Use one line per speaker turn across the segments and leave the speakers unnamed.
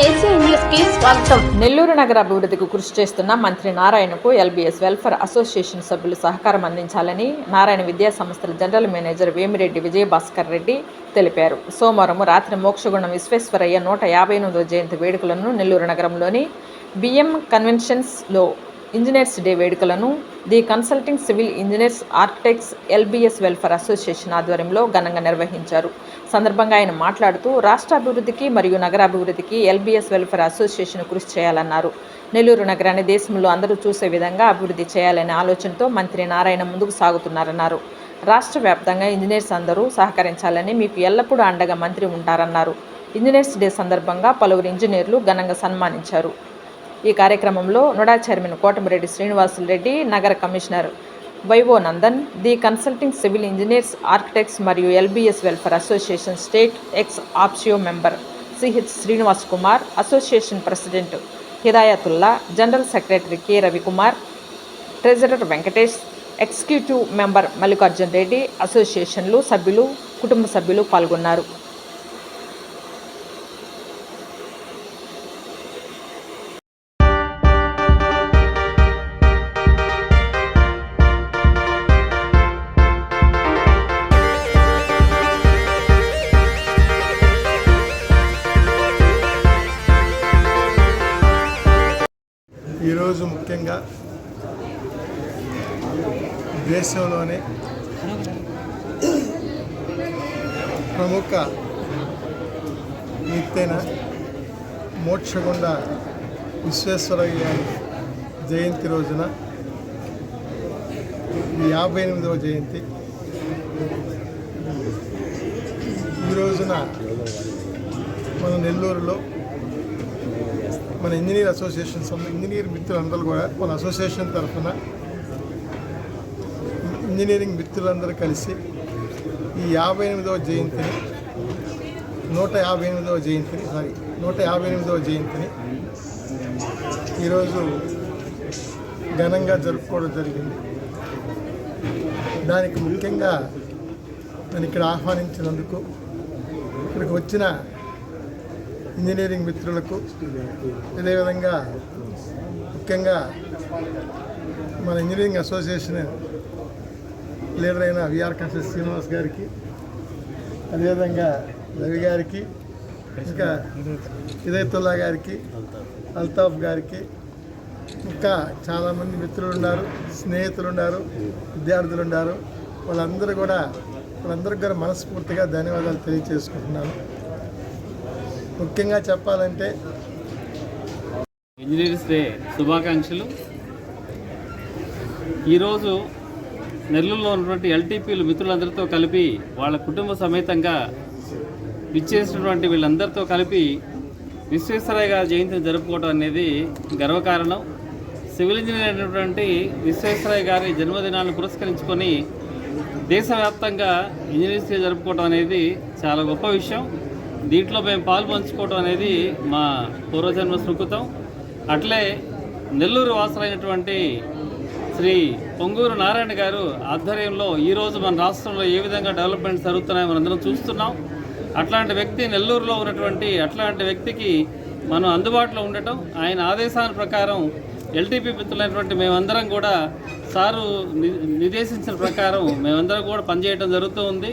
ACN news కి స్వాగతం. నెల్లూరు నగర అభివృద్ధికి కృషి చేస్తున్న మంత్రి నారాయణకు ఎల్బీఎస్ వెల్ఫేర్ అసోసియేషన్ సభ్యులు సహకారం అందించాలని నారాయణ విద్యా సంస్థల జనరల్ మేనేజర్ వేమిరెడ్డి విజయభాస్కర్ రెడ్డి తెలిపారు. సోమవారం రాత్రి మోక్షగుండం విశ్వేశ్వరయ్య 158వ జయంతి వేడుకలను నెల్లూరు నగరంలోని బిఎం కన్వెన్షన్స్లో ఇంజనీర్స్ డే వేడుకలను the consulting civil engineers architects LBS welfare association ఆధ్వర్యంలో ఘనంగా నిర్వహించారు. సందర్భంగా ఆయన మాట్లాడుతూ రాష్ట్ర అభివృద్ధికి మరియు నగరాభివృద్ధికి ఎల్బీఎస్ వెల్ఫేర్ అసోసియేషన్ కృషి చేయాలన్నారు. నెల్లూరు నగరాన్ని దేశంలో అందరూ చూసే విధంగా అభివృద్ధి చేయాలనే ఆలోచనతో మంత్రి నారాయణ ముందుకు సాగుతున్నారన్నారు. రాష్ట్ర వ్యాప్తంగా ఇంజనీర్స్ అందరూ సహకరించాలని మీకు ఎల్లప్పుడూ అండగా మంత్రి ఉంటారన్నారు. ఇంజనీర్స్ డే సందర్భంగా పలువురు ఇంజనీర్లు ఘనంగా సన్మానించారు. ఈ కార్యక్రమంలో నుడా చైర్మన్ కోటమిరెడ్డి శ్రీనివాసులరెడ్డి, నగర కమిషనర్ వైవో Nandan, the consulting civil engineers architects మరియు LBS welfare association state ex officio member CH Srinivas Kumar, association president Hidayatullah, general secretary K Ravikumar, treasurer Venkatesh, executive member Mallikarjun Reddy, అసోసియేషన్లు సభ్యులు, కుటుంబ సభ్యులు పాల్గొన్నారు.
ఈరోజు ముఖ్యంగా దేశంలోనే ప్రముఖ ఎత్తైన మోక్షగుండ విశ్వేశ్వరయ్య జయంతి రోజున 58వ జయంతి. ఈ రోజున మన నెల్లూరులో మన ఇంజనీర్ అసోసియేషన్స్ ఇంజనీర్ మిత్రులందరూ కూడా మన అసోసియేషన్ తరఫున ఇంజనీరింగ్ మిత్రులందరూ కలిసి ఈ 58వ జయంతిని 158వ జయంతిని ఈరోజు ఘనంగా జరుపుకోవడం జరిగింది. దానికి ముఖ్యంగా నేను ఇక్కడ ఆహ్వానించినందుకు, ఇక్కడికి వచ్చిన ఇంజనీరింగ్ మిత్రులకు, అదేవిధంగా ముఖ్యంగా మన ఇంజనీరింగ్ అసోసియేషన్ లీడర్ అయిన విఆర్ కన్సల్ శ్రీనివాస్ గారికి, అదేవిధంగా రవి గారికి, ఇంకా హిదాయతుల్లా గారికి, అల్తాఫ్ గారికి, ఇంకా చాలామంది మిత్రులు ఉన్నారు, స్నేహితులు ఉన్నారు, విద్యార్థులు ఉన్నారు. వాళ్ళందరికీ కూడా మనస్ఫూర్తిగా ధన్యవాదాలు తెలియజేసుకుంటున్నాను. ముఖ్యంగా చెప్పాలంటే
ఇంజనీర్స్ డే శుభాకాంక్షలు. ఈరోజు నెల్లూరులో ఉన్నటువంటి ఎల్టీపీలు మిత్రులందరితో కలిపి వాళ్ళ కుటుంబ సమేతంగా విచ్చేసినటువంటి వీళ్ళందరితో కలిపి విశ్వేశ్వరయ్య గారి జయంతిని జరుపుకోవడం అనేది గర్వకారణం. సివిల్ ఇంజనీర్ అయినటువంటి విశ్వేశ్వరయ్య గారి జన్మదినాన్ని పురస్కరించుకొని దేశవ్యాప్తంగా ఇంజనీర్స్ డే జరుపుకోవడం అనేది చాలా గొప్ప విషయం. దీంట్లో మేము పాలు పంచుకోవడం అనేది మా పూర్వజన్మ సుకృతం. అట్లే నెల్లూరు వాసులైనటువంటి శ్రీ పొంగూరు నారాయణ గారు ఆధ్వర్యంలో ఈరోజు మన రాష్ట్రంలో ఏ విధంగా డెవలప్మెంట్స్ జరుగుతున్నాయో మనందరం చూస్తున్నాం. అట్లాంటి వ్యక్తి నెల్లూరులో ఉన్నటువంటి అట్లాంటి వ్యక్తికి మనం అందుబాటులో ఉండటం, ఆయన ఆదేశాల ప్రకారం ఎల్టీపీ మిత్రులైనటువంటి మేమందరం కూడా సారు నిర్దేశించిన ప్రకారం మేమందరం కూడా పనిచేయడం జరుగుతూ ఉంది.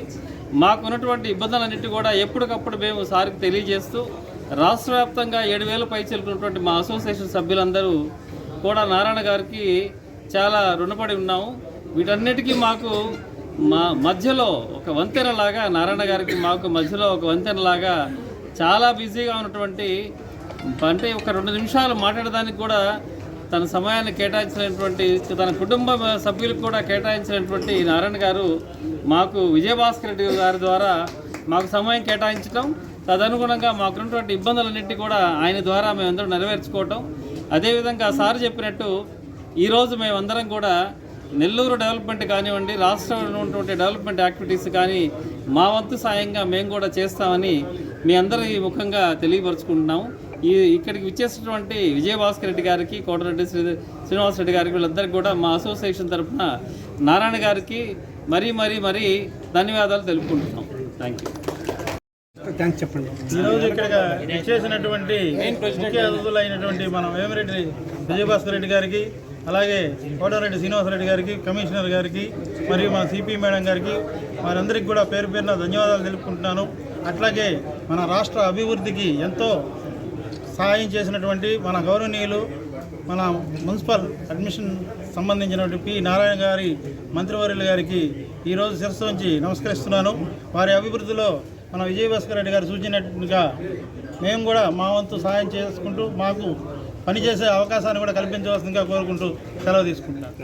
మాకున్నటువంటి ఇబ్బందులన్నింటి కూడా ఎప్పటికప్పుడు మేము సార్కి తెలియజేస్తూ రాష్ట్ర వ్యాప్తంగా 7,000 పైచలుకున్నటువంటి మా అసోసియేషన్ సభ్యులందరూ కూడా నారాయణ గారికి చాలా రుణపడి ఉన్నాము. వీటన్నిటికీ మాకు మా మధ్యలో ఒక వంతెనలాగా, నారాయణ గారికి మాకు మధ్యలో ఒక వంతెనలాగా చాలా బిజీగా ఉన్నటువంటి, అంటే ఒక 2 నిమిషాలు మాట్లాడడానికి కూడా తన సమయాన్ని కేటాయించినటువంటి, తన కుటుంబ సభ్యులకు కూడా కేటాయించినటువంటి నారాయణ గారు మాకు విజయభాస్కర్ రెడ్డి గారి ద్వారా మాకు సమయం కేటాయించడం, తదనుగుణంగా మాకున్నటువంటి ఇబ్బందులన్నింటినీ కూడా ఆయన ద్వారా మేమందరం నెరవేర్చుకోవటం. అదేవిధంగా సార్ చెప్పినట్టు ఈరోజు మేమందరం కూడా నెల్లూరు డెవలప్మెంట్ కానివ్వండి, రాష్ట్రంలో ఉన్నటువంటి డెవలప్మెంట్ యాక్టివిటీస్ కానీ మా వంతు సాయంగా మేము కూడా చేస్తామని మీ అందరి ముఖంగా తెలియపరుచుకుంటున్నాము. ఇక్కడికి విచ్చేసినటువంటి విజయభాస్కర్ రెడ్డి గారికి, కోటరెడ్డి శ్రీనివాస్ రెడ్డి గారికి, వీళ్ళందరికీ కూడా మా అసోసియేషన్ తరఫున నారాయణ గారికి మరీ ధన్యవాదాలు తెలుపుకుంటున్నాం. Thank you.
థ్యాంక్స్ చెప్పండి.
ఈరోజు ఇక్కడ చేసినటువంటి ముఖ్య అతిథులు అయినటువంటి మన వేమిరెడ్డి విజయభాస్కర్ రెడ్డి గారికి, అలాగే కోటారెడ్డి శ్రీనివాసరెడ్డి గారికి, కమిషనర్ గారికి, మరియు మా సిపి మేడం గారికి, వారందరికీ కూడా పేరు పేరున ధన్యవాదాలు తెలుపుకుంటున్నాను. అట్లాగే మన రాష్ట్ర అభివృద్ధికి ఎంతో సహాయం చేసినటువంటి మన గౌరవనీయులు, మన మున్సిపల్ అడ్మిషన్ సంబంధించినటువంటి పి నారాయణ గారి మంత్రివర్యుల గారికి ఈరోజు శిరస్సు ఉంచి నమస్కరిస్తున్నాను. వారి అభివృద్ధిలో మన విజయభాస్కర్ రెడ్డి గారు సూచించినట్టుగా మేము కూడా మా వంతు సహాయం చేసుకుంటూ మాకు పనిచేసే అవకాశాన్ని కూడా కల్పించవలసిందిగా కోరుకుంటూ సెలవు తీసుకుంటున్నాను.